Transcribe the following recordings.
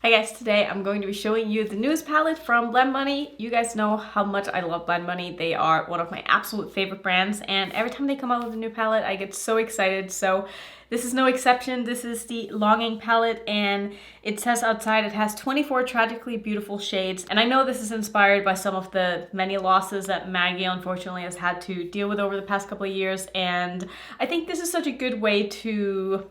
Hi guys, today I'm going to be showing you the newest palette from Blendbunny. You guys know how much I love Blendbunny. They are one of my absolute favorite brands, and every time they come out with a new palette, I get so excited. So this is no exception. This is the Longing palette, and it says outside it has 24 tragically beautiful shades. And I know this is inspired by some of the many losses that Maggie unfortunately has had to deal with over the past couple of years, and I think this is such a good way to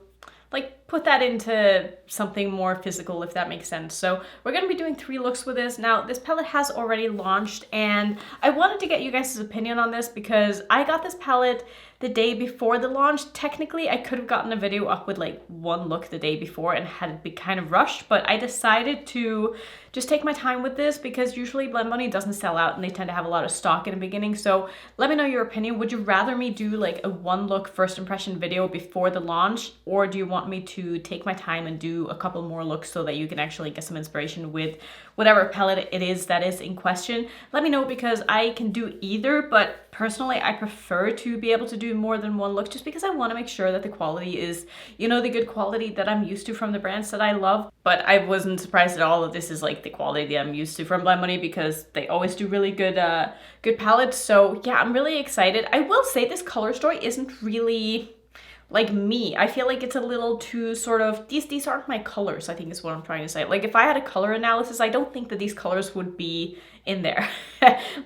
put that into something more physical, if that makes sense. So we're gonna be doing 3 looks with this. Now, this palette has already launched, and I wanted to get you guys' opinion on this because I got this palette the day before the launch. Technically, I could have gotten a video up with like 1 look the day before and had it be kind of rushed, but I decided to just take my time with this because usually Blendbunny doesn't sell out and they tend to have a lot of stock in the beginning. So let me know your opinion. Would you rather me do like a 1 look first impression video before the launch, or do you want me to take my time and do a couple more looks so that you can actually get some inspiration with whatever palette it is that is in question? Let me know, because I can do either, but personally I prefer to be able to do more than 1 look just because I want to make sure that the quality is, you know, the good quality that I'm used to from the brands that I love. But I wasn't surprised at all that this is like the quality that I'm used to from Blendbunny, because they always do really good good palettes. So yeah, I'm really excited. I will say this color story isn't really like me. I feel like it's a little too sort of, these aren't my colors, I think is what I'm trying to say. Like if I had a color analysis, I don't think that these colors would be in there.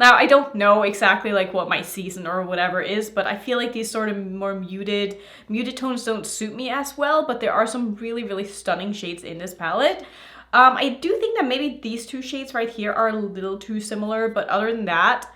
Now, I don't know exactly like what my season or whatever is, but I feel like these sort of more muted tones don't suit me as well, but there are some really, really stunning shades in this palette. I do think that maybe these 2 shades right here are a little too similar, but other than that,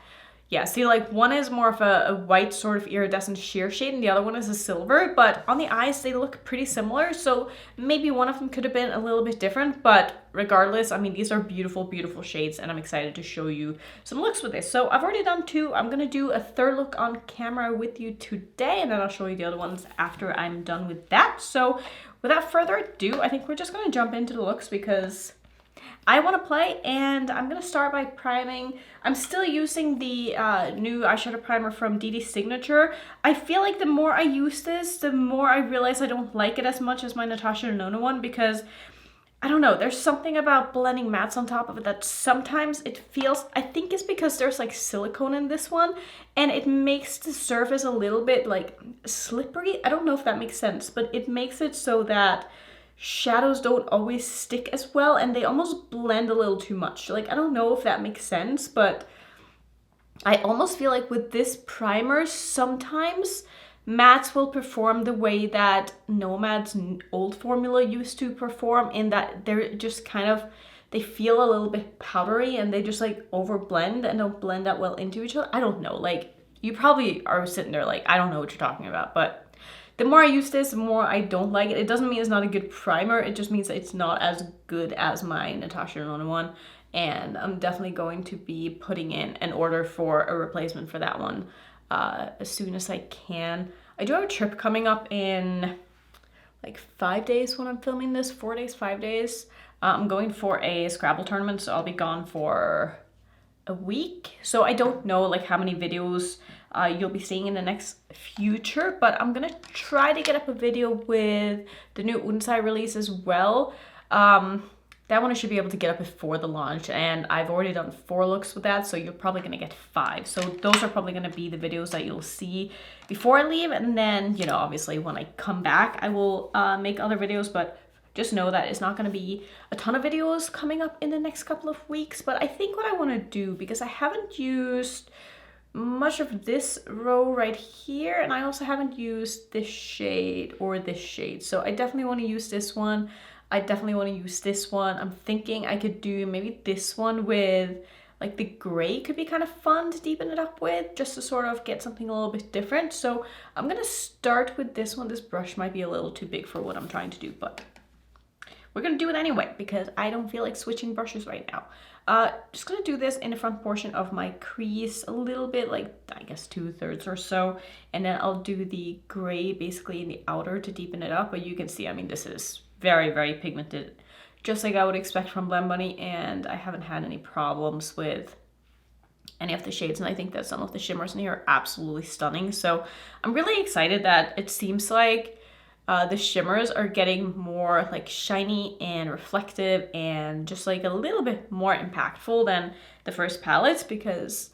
yeah, see, like one is more of a white sort of iridescent sheer shade and the other one is a silver, but on the eyes they look pretty similar, so maybe one of them could have been a little bit different, but regardless, I mean, these are beautiful, beautiful shades, and I'm excited to show you some looks with this. So I've already done 2. I'm gonna do a 3rd look on camera with you today, and then I'll show you the other ones after I'm done with that. So without further ado, I think we're just gonna jump into the looks because I want to play, and I'm going to start by priming. I'm still using the new eyeshadow primer from DD Signature. I feel like the more I use this, the more I realize I don't like it as much as my Natasha Denona one, because I don't know, there's something about blending mattes on top of it that sometimes it feels, I think it's because there's like silicone in this one, and it makes the surface a little bit like slippery. I don't know if that makes sense, but it makes it so that shadows don't always stick as well, and they almost blend a little too much. Like, I don't know if that makes sense, but I almost feel like with this primer, sometimes mattes will perform the way that Nomad's old formula used to perform, in that they're just kind of, they feel a little bit powdery and they just like over blend and don't blend that well into each other. I don't know, like you probably are sitting there like, I don't know what you're talking about, but the more I use this, the more I don't like it. It doesn't mean it's not a good primer. It just means that it's not as good as my Natasha Denona one. And I'm definitely going to be putting in an order for a replacement for that one as soon as I can. I do have a trip coming up in like 5 days when I'm filming this. 4 days, 5 days. I'm going for a Scrabble tournament, so I'll be gone for a week. So I don't know like how many videos you'll be seeing in the next future, but I'm gonna try to get up a video with the new Unsai release as well. That one I should be able to get up before the launch, and I've already done 4 looks with that, so you're probably gonna get 5. So those are probably gonna be the videos that you'll see before I leave, and then, you know, obviously when I come back I will make other videos, but just know that it's not going to be a ton of videos coming up in the next couple of weeks. But I think what I want to do, because I haven't used much of this row right here, and I also haven't used this shade or this shade, so I definitely want to use this one. I definitely want to use this one. I'm thinking I could do maybe this one with like the gray, could be kind of fun to deepen it up with, just to sort of get something a little bit different. So I'm going to start with this one. This brush might be a little too big for what I'm trying to do, but we're gonna do it anyway because I don't feel like switching brushes right now. Just gonna do this in the front portion of my crease a little bit, like I guess 2/3 or so, and then I'll do the gray basically in the outer to deepen it up. But you can see, I mean, this is very, very pigmented, just like I would expect from Blendbunny, and I haven't had any problems with any of the shades, and I think that some of the shimmers in here are absolutely stunning. So I'm really excited that it seems like the shimmers are getting more like shiny and reflective and just like a little bit more impactful than the first palettes, because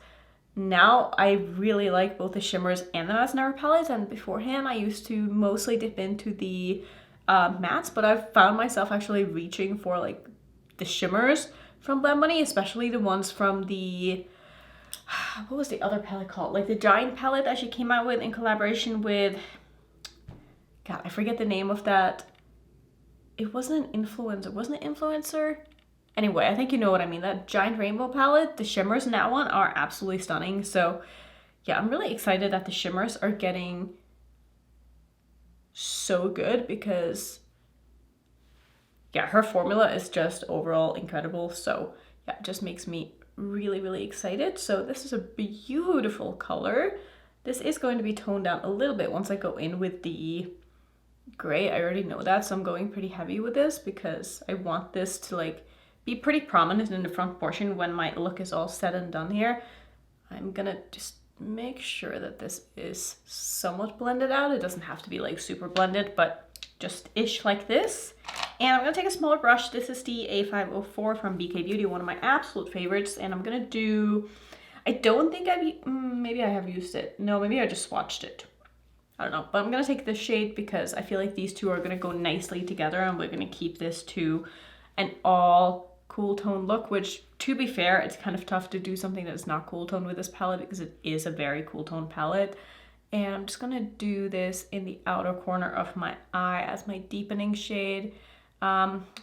now I really like both the shimmers and the mattes Never palettes, and beforehand I used to mostly dip into the mattes, but I've found myself actually reaching for like the shimmers from Blendbunny, especially the ones from the, what was the other palette called? Like the giant palette that she came out with in collaboration with, God, I forget the name of that. It wasn't an influencer, wasn't it influencer? Anyway, I think you know what I mean. That giant rainbow palette, the shimmers in that one are absolutely stunning. So yeah, I'm really excited that the shimmers are getting so good, because yeah, her formula is just overall incredible. So yeah, it just makes me really, really excited. So this is a beautiful color. This is going to be toned down a little bit once I go in with the gray. I already know that, so I'm going pretty heavy with this because I want this to like be pretty prominent in the front portion when my look is all said and done here. I'm gonna just make sure that this is somewhat blended out. It doesn't have to be like super blended, but just ish like this. And I'm gonna take a smaller brush. This is the A504 from BK Beauty, one of my absolute favorites. And I'm gonna do, I don't think maybe I have used it. No, maybe I just swatched it. I don't know, but I'm gonna take this shade because I feel like these two are gonna go nicely together, and we're gonna keep this to an all cool tone look, which to be fair, it's kind of tough to do something that's not cool tone with this palette because it is a very cool tone palette. And I'm just gonna do this in the outer corner of my eye as my deepening shade.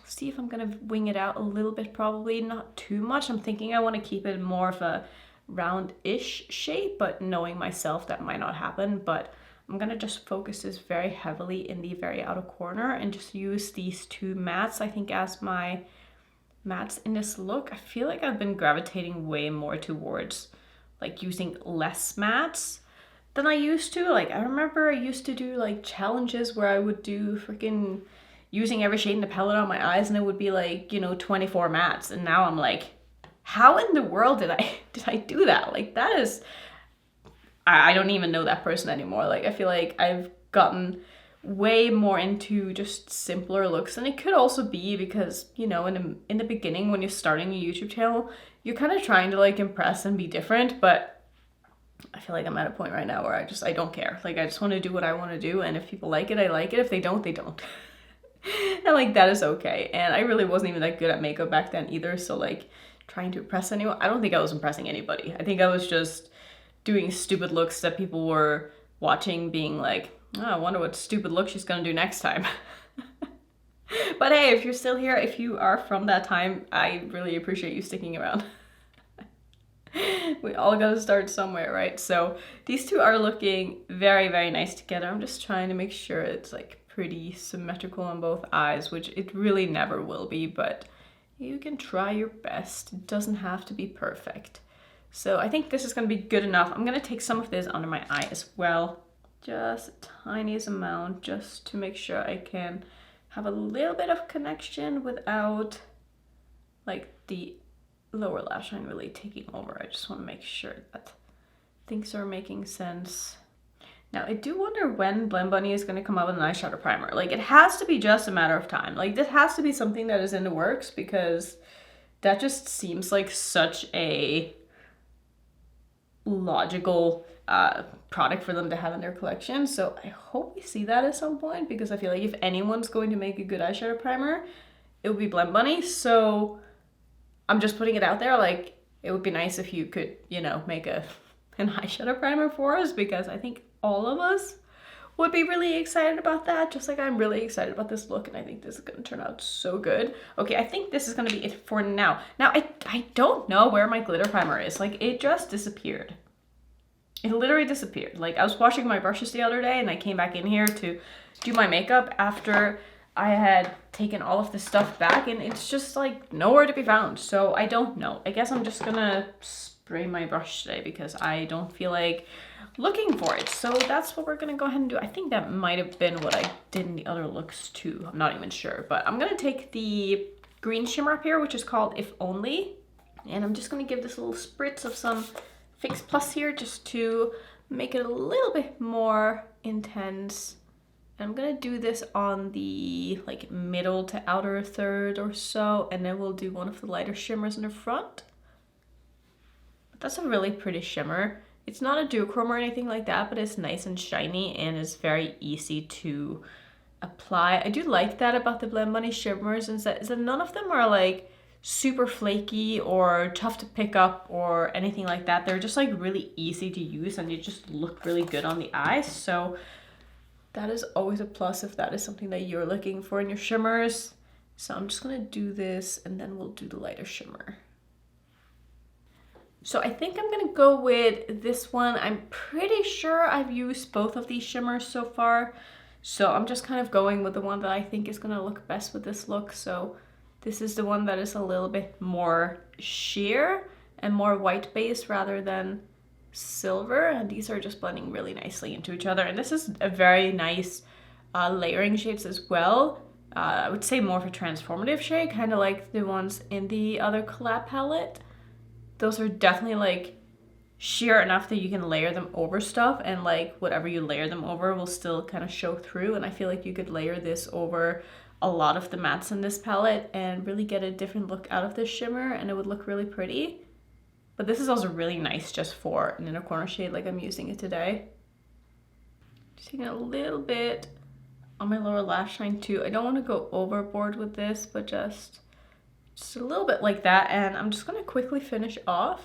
See if I'm gonna wing it out a little bit, probably not too much. I'm thinking I want to keep it more of a round-ish shape, but knowing myself that might not happen. But I'm gonna just focus this very heavily in the very outer corner and just use these two mattes, I think, as my mattes in this look. I feel like I've been gravitating way more towards like using less mattes than I used to. Like I remember I used to do like challenges where I would do freaking using every shade in the palette on my eyes, and it would be like, you know, 24 mattes. And now I'm like, how in the world did I do that? Like that is, I don't even know that person anymore. Like I feel like I've gotten way more into just simpler looks, and it could also be because, you know, in the beginning when you're starting a YouTube channel, you're kind of trying to like impress and be different. But I feel like I'm at a point right now where I don't care. Like I just want to do what I want to do, and if people like it, I like it. If they don't, they don't. And like that is okay. And I really wasn't even that good at makeup back then either, so like trying to impress anyone, I don't think I was impressing anybody. I think I was just doing stupid looks that people were watching, being like, oh, I wonder what stupid look she's gonna do next time. But hey, if you're still here, if you are from that time, I really appreciate you sticking around. We all gotta start somewhere, right? So these two are looking very, very nice together. I'm just trying to make sure it's like pretty symmetrical on both eyes, which it really never will be, but you can try your best. It doesn't have to be perfect. So I think this is gonna be good enough. I'm gonna take some of this under my eye as well. Just the tiniest amount, just to make sure I can have a little bit of connection without like the lower lash line really taking over. I just want to make sure that things are making sense. Now I do wonder when Blendbunny is going to come out with an eyeshadow primer. Like it has to be just a matter of time. Like this has to be something that is in the works, because that just seems like such a logical product for them to have in their collection. So I hope we see that at some point, because I feel like if anyone's going to make a good eyeshadow primer, it would be Blendbunny. So I'm just putting it out there, like it would be nice if you could, you know, make an eyeshadow primer for us, because I think all of us would be really excited about that, just like I'm really excited about this look, and I think this is gonna turn out so good. Okay, I think this is gonna be it for now. Now, I don't know where my glitter primer is. Like, it just disappeared. It literally disappeared. Like, I was washing my brushes the other day, and I came back in here to do my makeup after I had taken all of this stuff back, and it's just, like, nowhere to be found. So, I don't know. I guess I'm just gonna spray my brush today, because I don't feel like looking for it. So that's what we're gonna go ahead and do. I think that might have been what I did in the other looks too. I'm not even sure, but I'm gonna take the green shimmer up here, which is called If Only, and I'm just gonna give this a little spritz of some Fix Plus here, just to make it a little bit more intense I'm gonna do this on the like middle to outer third or so, and then we'll do one of the lighter shimmers in the front. But that's a really pretty shimmer. It's not a duochrome or anything like that, but it's nice and shiny and it's very easy to apply. I do like that about the Blendbunny shimmers, is that none of them are like super flaky or tough to pick up or anything like that. They're just like really easy to use and they just look really good on the eyes. So that is always a plus if that is something that you're looking for in your shimmers. So I'm just gonna do this and then we'll do the lighter shimmer. So I think I'm gonna go with this one. I'm pretty sure I've used both of these shimmers so far. So I'm just kind of going with the one that I think is gonna look best with this look. So this is the one that is a little bit more sheer and more white based rather than silver, and these are just blending really nicely into each other. And this is a very nice layering shades as well. I would say more of a transformative shade, kind of like the ones in the other collab palette. Those are definitely like sheer enough that you can layer them over stuff, and like whatever you layer them over will still kind of show through. And I feel like you could layer this over a lot of the mattes in this palette and really get a different look out of this shimmer, and it would look really pretty. But this is also really nice just for an inner corner shade like I'm using it today. Just taking a little bit on my lower lash line too. I don't want to go overboard with this, but just a little bit like that. And I'm just going to quickly finish off.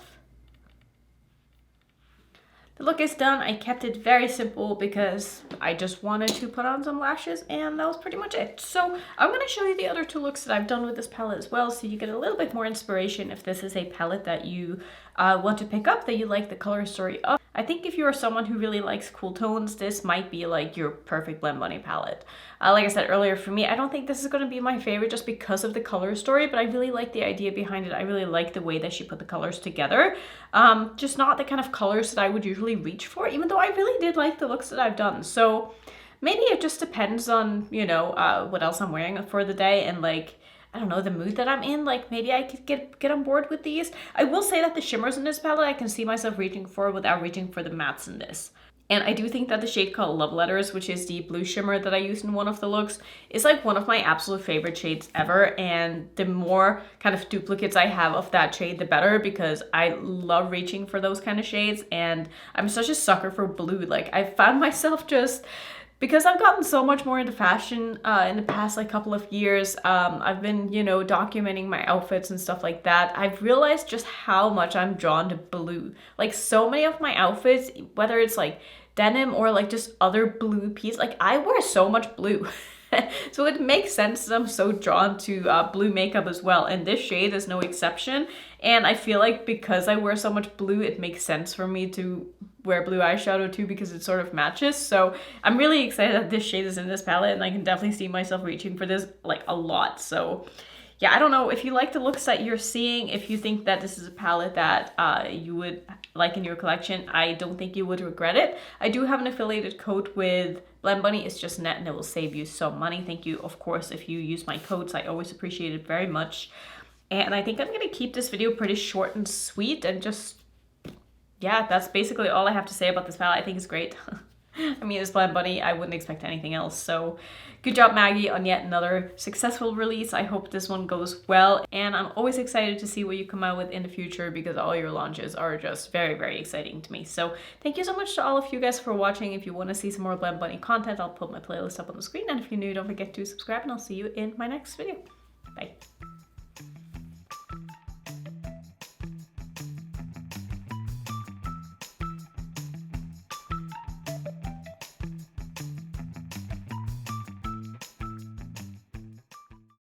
The look is done. I kept it very simple because I just wanted to put on some lashes, and that was pretty much it. So I'm going to show you the other two looks that I've done with this palette as well, so you get a little bit more inspiration if this is a palette that you want to pick up, that you like the color story of. I think if you are someone who really likes cool tones, this might be like your perfect Blendbunny palette. Like I said earlier, for me, I don't think this is going to be my favorite just because of the color story, but I really like the idea behind it. I really like the way that she put the colors together. Just not the kind of colors that I would usually reach for, even though I really did like the looks that I've done. So maybe it just depends on, you know, what else I'm wearing for the day and like, I don't know, the mood that I'm in. Like maybe I could get on board with these. I will say that the shimmers in this palette I can see myself reaching for without reaching for the mattes in this. And I do think that the shade called Love Letters, which is the blue shimmer that I used in one of the looks, is like one of my absolute favorite shades ever. And the more kind of duplicates I have of that shade, the better, because I love reaching for those kind of shades. And I'm such a sucker for blue. Like I found myself just, because I've gotten so much more into fashion in the past like couple of years, I've been, you know, documenting my outfits and stuff like that. I've realized just how much I'm drawn to blue. Like so many of my outfits, whether it's like denim or like just other blue pieces, like I wear so much blue. So it makes sense that I'm so drawn to blue makeup as well, and this shade is no exception. And I feel like because I wear so much blue, it makes sense for me to wear blue eyeshadow too, because it sort of matches. So I'm really excited that this shade is in this palette, and I can definitely see myself reaching for this like a lot. So yeah, I don't know if you like the looks that you're seeing, if you think that this is a palette that you would like in your collection, I don't think you would regret it. I do have an affiliated code with Blendbunny. It's just Annette, and it will save you some money. Thank you, of course, if you use my codes. I always appreciate it very much. And I think I'm going to keep this video pretty short and sweet, and just, yeah, that's basically all I have to say about this palette. I think it's great. I mean, it's Blendbunny. I wouldn't expect anything else. So good job, Maggie, on yet another successful release. I hope this one goes well. And I'm always excited to see what you come out with in the future, because all your launches are just very, very exciting to me. So thank you so much to all of you guys for watching. If you want to see some more Blendbunny content, I'll put my playlist up on the screen. And if you're new, don't forget to subscribe, and I'll see you in my next video. Bye.